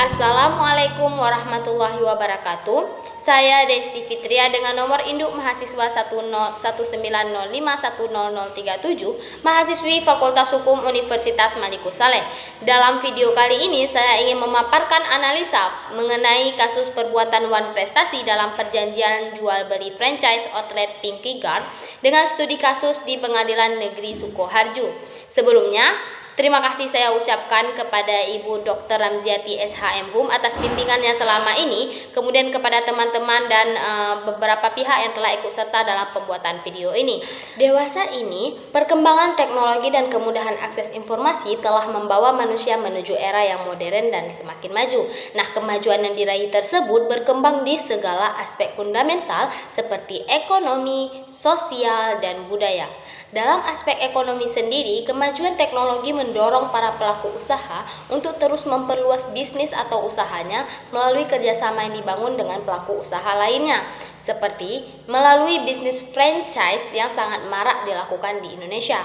Assalamualaikum warahmatullahi wabarakatuh. Saya Desi Fitria dengan nomor induk mahasiswa 19050510037, mahasiswi Fakultas Hukum Universitas Maliku Saleh. Dalam video kali ini saya ingin memaparkan analisa mengenai kasus perbuatan Wan Prestasi dalam perjanjian jual beli franchise outlet Pinky Guard dengan studi kasus di Pengadilan Negeri Sukoharjo. Sebelumnya, terima kasih saya ucapkan kepada Ibu Dr. Ramziati SHM atas bimbingannya selama ini, kemudian kepada teman-teman dan beberapa pihak yang telah ikut serta dalam pembuatan video ini. Dewasa ini, perkembangan teknologi dan kemudahan akses informasi telah membawa manusia menuju era yang modern dan semakin maju. Nah, kemajuan yang diraih tersebut berkembang di segala aspek fundamental seperti ekonomi, sosial, dan budaya. Dalam aspek ekonomi sendiri, kemajuan teknologi mendorong para pelaku usaha untuk terus memperluas bisnis atau usahanya melalui kerjasama yang dibangun dengan pelaku usaha lainnya, seperti melalui bisnis franchise yang sangat marak dilakukan di Indonesia.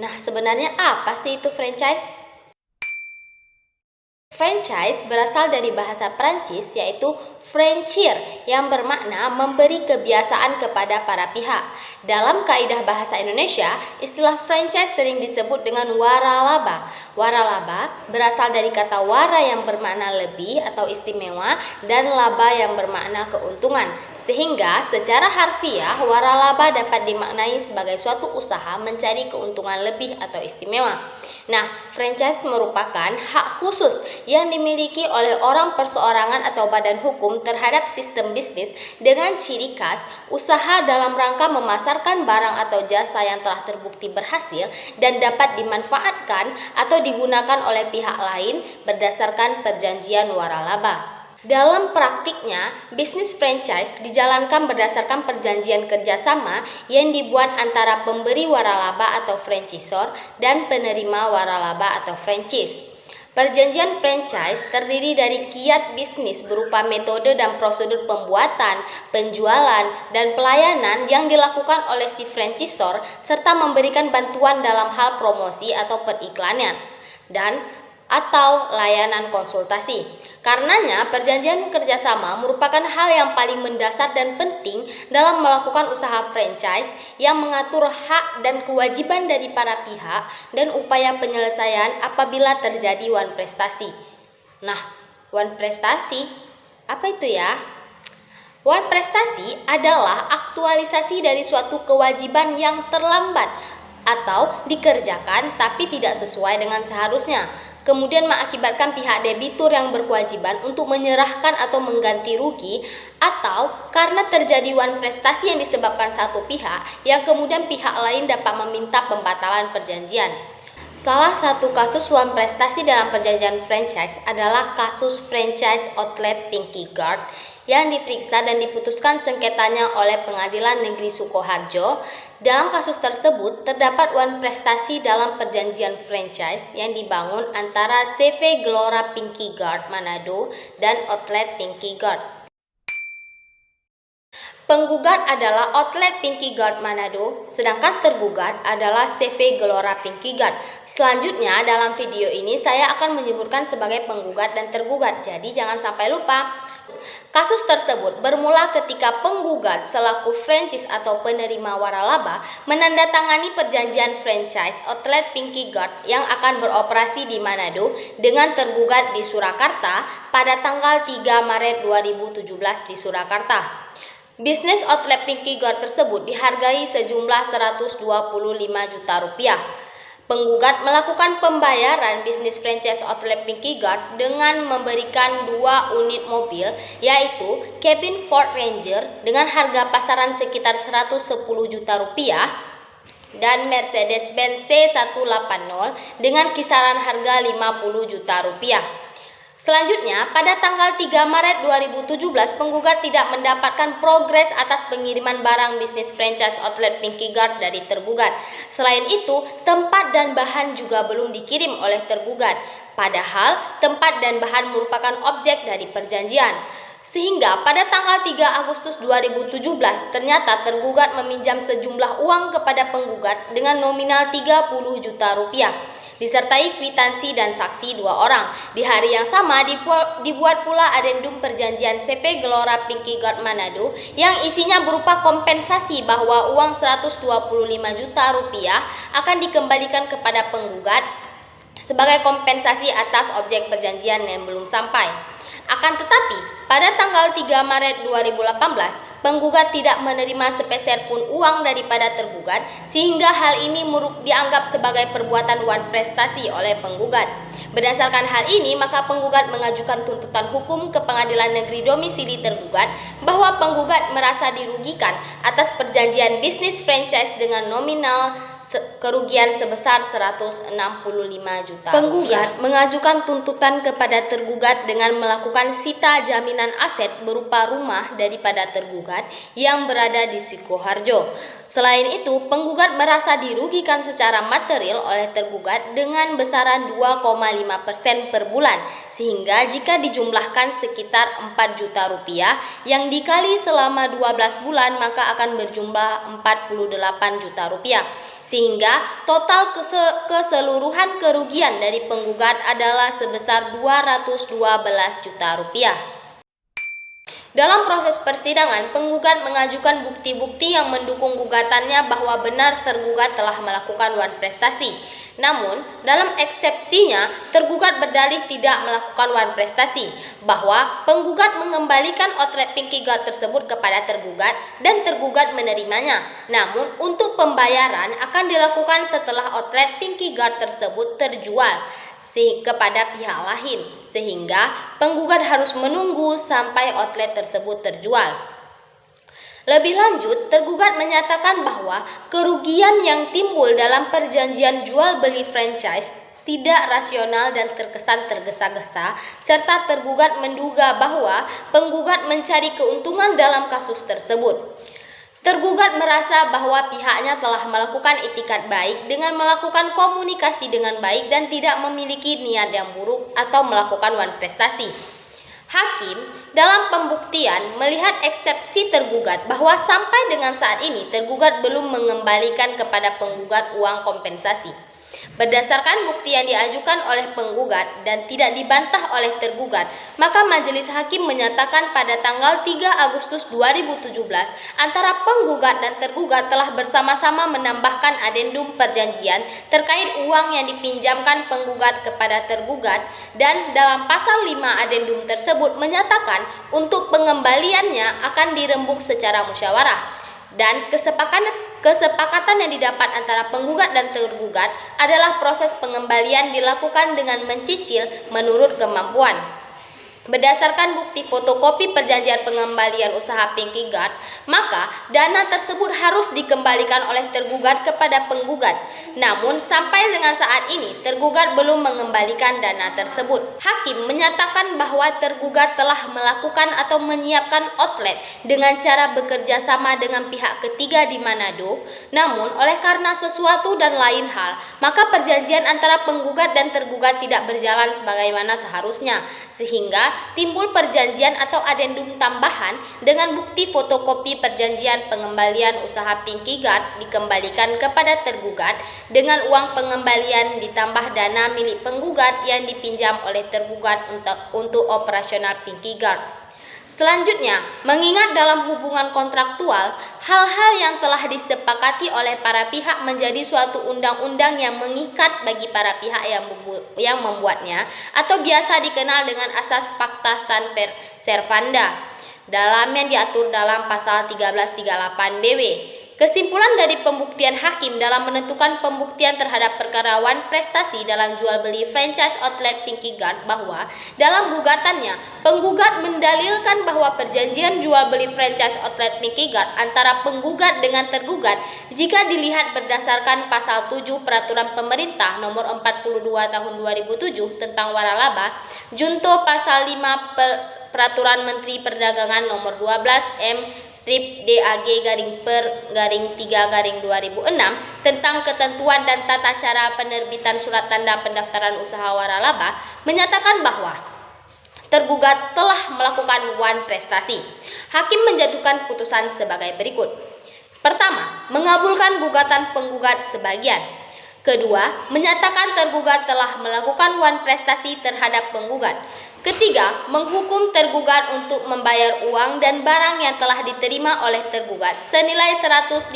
Nah, sebenarnya apa sih itu franchise? Franchise berasal dari bahasa Prancis yaitu franchir yang bermakna memberi kebiasaan kepada para pihak. Dalam kaidah bahasa Indonesia, istilah franchise sering disebut dengan waralaba. Waralaba berasal dari kata wara yang bermakna lebih atau istimewa dan laba yang bermakna keuntungan. Sehingga secara harfiah waralaba dapat dimaknai sebagai suatu usaha mencari keuntungan lebih atau istimewa. Nah, franchise merupakan hak khusus yang dimiliki oleh orang perseorangan atau badan hukum terhadap sistem bisnis dengan ciri khas usaha dalam rangka memasarkan barang atau jasa yang telah terbukti berhasil dan dapat dimanfaatkan atau digunakan oleh pihak lain berdasarkan perjanjian waralaba. Dalam praktiknya, bisnis franchise dijalankan berdasarkan perjanjian kerjasama yang dibuat antara pemberi waralaba atau franchisor dan penerima waralaba atau franchise. Perjanjian franchise terdiri dari kiat bisnis berupa metode dan prosedur pembuatan, penjualan, dan pelayanan yang dilakukan oleh si franchisor serta memberikan bantuan dalam hal promosi atau periklanan atau layanan konsultasi. Karenanya, perjanjian kerjasama merupakan hal yang paling mendasar dan penting dalam melakukan usaha franchise yang mengatur hak dan kewajiban dari para pihak dan upaya penyelesaian apabila terjadi wan prestasi. Nah, wan prestasi, apa itu ya? Wan prestasi adalah aktualisasi dari suatu kewajiban yang terlambat atau dikerjakan tapi tidak sesuai dengan seharusnya, kemudian mengakibatkan pihak debitur yang berkewajiban untuk menyerahkan atau mengganti rugi, atau karena terjadi wan prestasi yang disebabkan satu pihak yang kemudian pihak lain dapat meminta pembatalan perjanjian. Salah satu kasus wan prestasi dalam perjanjian franchise adalah kasus franchise outlet Pinky Guard yang diperiksa dan diputuskan sengketanya oleh Pengadilan Negeri Sukoharjo. Dalam kasus tersebut terdapat wan prestasi dalam perjanjian franchise yang dibangun antara CV Gelora Pinky Guard Manado dan outlet Pinky Guard. Penggugat adalah outlet Pinky Guard Manado, sedangkan tergugat adalah CV Gelora Pinky Guard. Selanjutnya dalam video ini saya akan menyebutkan sebagai penggugat dan tergugat, jadi jangan sampai lupa. Kasus tersebut bermula ketika penggugat selaku franchise atau penerima waralaba menandatangani perjanjian franchise outlet Pinky Guard yang akan beroperasi di Manado dengan tergugat di Surakarta pada tanggal 3 Maret 2017 di Surakarta. Bisnis outlet Pinky Guard tersebut dihargai sejumlah 125 juta rupiah. Penggugat melakukan pembayaran bisnis franchise outlet Pinky Guard dengan memberikan 2 unit mobil, yaitu cabin Ford Ranger dengan harga pasaran sekitar 110 juta rupiah dan Mercedes-Benz C180 dengan kisaran harga 50 juta rupiah. Selanjutnya, pada tanggal 3 Maret 2017, penggugat tidak mendapatkan progres atas pengiriman barang bisnis franchise outlet Pinky Guard dari tergugat. Selain itu, tempat dan bahan juga belum dikirim oleh tergugat, padahal tempat dan bahan merupakan objek dari perjanjian. Sehingga pada tanggal 3 Agustus 2017 ternyata tergugat meminjam sejumlah uang kepada penggugat dengan nominal 30 juta rupiah. disertai kwitansi dan saksi 2 orang. Di hari yang sama dibuat pula adendum perjanjian CP Gelora Pinky God Manado yang isinya berupa kompensasi bahwa uang 125 juta rupiah akan dikembalikan kepada penggugat sebagai kompensasi atas objek perjanjian yang belum sampai. Akan tetapi, pada tanggal 3 Maret 2018, penggugat tidak menerima sepeser pun uang daripada tergugat, sehingga hal ini dianggap sebagai perbuatan wan prestasi oleh penggugat. Berdasarkan hal ini, maka penggugat mengajukan tuntutan hukum ke Pengadilan Negeri Domisili tergugat bahwa penggugat merasa dirugikan atas perjanjian bisnis franchise dengan nominal kerugian sebesar 165 juta. Penggugat mengajukan tuntutan kepada tergugat dengan melakukan sita jaminan aset berupa rumah daripada tergugat yang berada di Sukoharjo. Selain itu, penggugat merasa dirugikan secara material oleh tergugat dengan besaran 2,5% per bulan, sehingga jika dijumlahkan sekitar 4 juta rupiah yang dikali selama 12 bulan maka akan berjumlah 48 juta rupiah. Sehingga total keseluruhan kerugian dari penggugat adalah sebesar 212 juta rupiah. Dalam proses persidangan, penggugat mengajukan bukti-bukti yang mendukung gugatannya bahwa benar tergugat telah melakukan wan prestasi. Namun, dalam eksepsinya, tergugat berdalih tidak melakukan wan prestasi, bahwa penggugat mengembalikan outlet Pinky God tersebut kepada tergugat dan tergugat menerimanya. Namun, untuk pembayaran akan dilakukan setelah outlet Pinky God tersebut terjual kepada pihak lain, sehingga penggugat harus menunggu sampai outlet tersebut terjual. Lebih lanjut, tergugat menyatakan bahwa kerugian yang timbul dalam perjanjian jual beli franchise tidak rasional dan terkesan tergesa-gesa, serta tergugat menduga bahwa penggugat mencari keuntungan dalam kasus tersebut. Tergugat merasa bahwa pihaknya telah melakukan itikat baik dengan melakukan komunikasi dengan baik dan tidak memiliki niat yang buruk atau melakukan wan prestasi. Hakim dalam pembuktian melihat eksepsi tergugat bahwa sampai dengan saat ini tergugat belum mengembalikan kepada penggugat uang kompensasi. Berdasarkan bukti yang diajukan oleh penggugat dan tidak dibantah oleh tergugat, maka majelis hakim menyatakan pada tanggal 3 Agustus 2017 antara penggugat dan tergugat telah bersama-sama menambahkan adendum perjanjian terkait uang yang dipinjamkan penggugat kepada tergugat, dan dalam pasal 5 adendum tersebut menyatakan untuk pengembaliannya akan dirembuk secara musyawarah. Dan kesepakatan yang didapat antara penggugat dan tergugat adalah proses pengembalian dilakukan dengan mencicil menurut kemampuan. Berdasarkan bukti fotokopi perjanjian pengembalian usaha Pinky God, maka dana tersebut harus dikembalikan oleh tergugat kepada penggugat. Namun sampai dengan saat ini tergugat belum mengembalikan dana tersebut. Hakim menyatakan bahwa tergugat telah melakukan atau menyiapkan outlet dengan cara bekerja sama dengan pihak ketiga di Manado. Namun oleh karena sesuatu dan lain hal, maka perjanjian antara penggugat dan tergugat tidak berjalan sebagaimana seharusnya, sehingga timbul perjanjian atau adendum tambahan dengan bukti fotokopi perjanjian pengembalian usaha Pinky God dikembalikan kepada tergugat dengan uang pengembalian ditambah dana milik penggugat yang dipinjam oleh tergugat untuk operasional Pinky God. Selanjutnya, mengingat dalam hubungan kontraktual, hal-hal yang telah disepakati oleh para pihak menjadi suatu undang-undang yang mengikat bagi para pihak yang membuatnya, atau biasa dikenal dengan asas Pacta Sunt Servanda, dalam yang diatur dalam pasal 1338 BW. Kesimpulan dari pembuktian hakim dalam menentukan pembuktian terhadap perkara wan prestasi dalam jual beli franchise outlet Pinky God bahwa dalam gugatannya, penggugat mendalilkan bahwa perjanjian jual beli franchise outlet Pinky God antara penggugat dengan tergugat jika dilihat berdasarkan pasal 7 Peraturan Pemerintah nomor 42 tahun 2007 tentang waralaba, junto pasal 5 Peraturan Menteri Perdagangan nomor 12 M/DAG/per/3/2006 tentang ketentuan dan tata cara penerbitan surat tanda pendaftaran usaha waralaba menyatakan bahwa tergugat telah melakukan wan prestasi. Hakim menjatuhkan putusan sebagai berikut. Pertama, mengabulkan gugatan penggugat sebagian. Kedua, menyatakan tergugat telah melakukan wan prestasi terhadap penggugat. Ketiga, menghukum tergugat untuk membayar uang dan barang yang telah diterima oleh tergugat senilai 155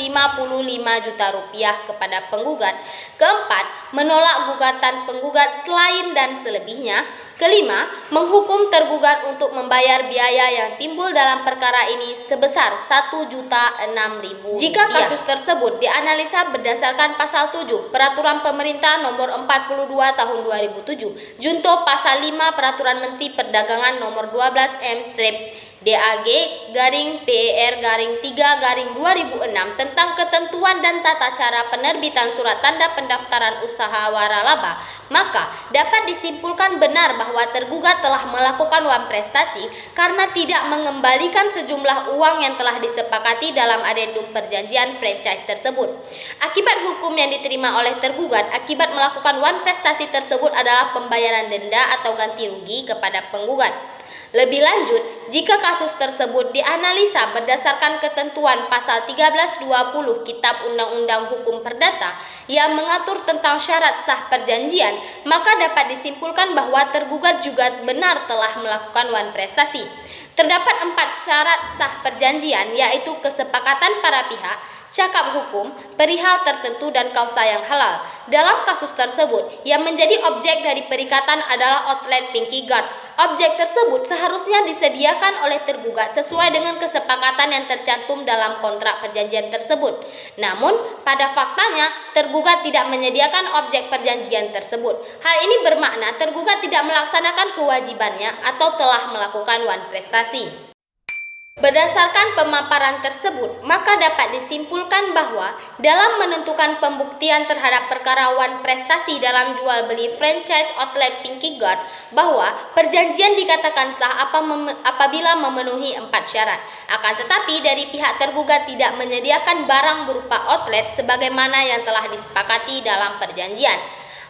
juta rupiah kepada penggugat. Keempat, menolak gugatan penggugat selain dan selebihnya. Kelima, menghukum tergugat untuk membayar biaya yang timbul dalam perkara ini sebesar 1.006.000. Jika kasus tersebut dianalisa berdasarkan pasal 7 Peraturan Pemerintah Nomor 42 Tahun 2007, junto pasal 5 Peraturan Menteri Perdagangan Nomor 12 M/DAG/PER/3/2006 tentang ketentuan dan tata cara penerbitan surat tanda pendaftaran usaha waralaba, maka dapat disimpulkan benar bahwa tergugat telah melakukan wan prestasi karena tidak mengembalikan sejumlah uang yang telah disepakati dalam adendum perjanjian franchise tersebut. Akibat hukum yang diterima oleh tergugat akibat melakukan wan prestasi tersebut adalah pembayaran denda atau ganti rugi kepada penggugat. Lebih lanjut, jika kasus tersebut dianalisa berdasarkan ketentuan pasal 1320 Kitab Undang-Undang Hukum Perdata yang mengatur tentang syarat sah perjanjian, maka dapat disimpulkan bahwa tergugat juga benar telah melakukan wan prestasi. Terdapat 4 syarat sah perjanjian, yaitu kesepakatan para pihak, cakap hukum, perihal tertentu dan kausa yang halal. Dalam kasus tersebut, yang menjadi objek dari perikatan adalah outlet Pinky Guard. Objek tersebut seharusnya disediakan oleh tergugat sesuai dengan kesepakatan yang tercantum dalam kontrak perjanjian tersebut. Namun, pada faktanya, tergugat tidak menyediakan objek perjanjian tersebut. Hal ini bermakna tergugat tidak melaksanakan kewajibannya atau telah melakukan wan prestasi. Berdasarkan pemaparan tersebut, maka dapat disimpulkan bahwa dalam menentukan pembuktian terhadap perkara wan prestasi dalam jual beli franchise outlet Pinky Guard, bahwa perjanjian dikatakan sah apabila memenuhi 4 syarat. Akan tetapi dari pihak tergugat tidak menyediakan barang berupa outlet sebagaimana yang telah disepakati dalam perjanjian.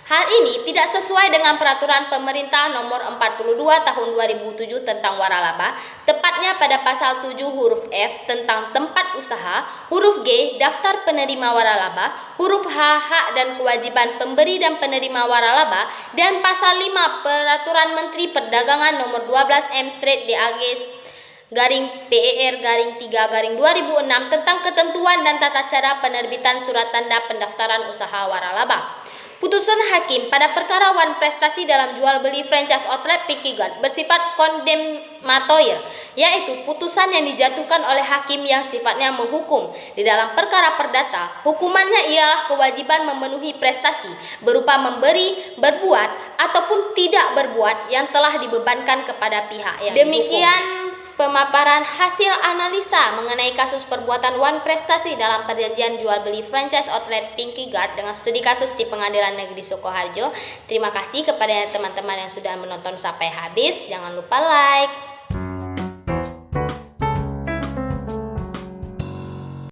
Hal ini tidak sesuai dengan Peraturan Pemerintah Nomor 42 Tahun 2007 tentang waralaba, tepatnya pada pasal 7 huruf F tentang tempat usaha, huruf G daftar penerima waralaba, huruf H hak dan kewajiban pemberi dan penerima waralaba, dan pasal 5 Peraturan Menteri Perdagangan Nomor 12 M/DAG/PER/3/2006 tentang ketentuan dan tata cara penerbitan surat tanda pendaftaran usaha waralaba. Putusan hakim pada perkara wan prestasi dalam jual beli franchise outlet Pinky Guard bersifat kondemnatoir, yaitu putusan yang dijatuhkan oleh hakim yang sifatnya menghukum. Di dalam perkara perdata, hukumannya ialah kewajiban memenuhi prestasi berupa memberi, berbuat, ataupun tidak berbuat yang telah dibebankan kepada pihak yang demikian. Pemaparan hasil analisa mengenai kasus perbuatan wan prestasi dalam perjanjian jual beli franchise outlet Pinky Guard dengan studi kasus di Pengadilan Negeri Sukoharjo. Terima kasih kepada teman-teman yang sudah menonton sampai habis. Jangan lupa like,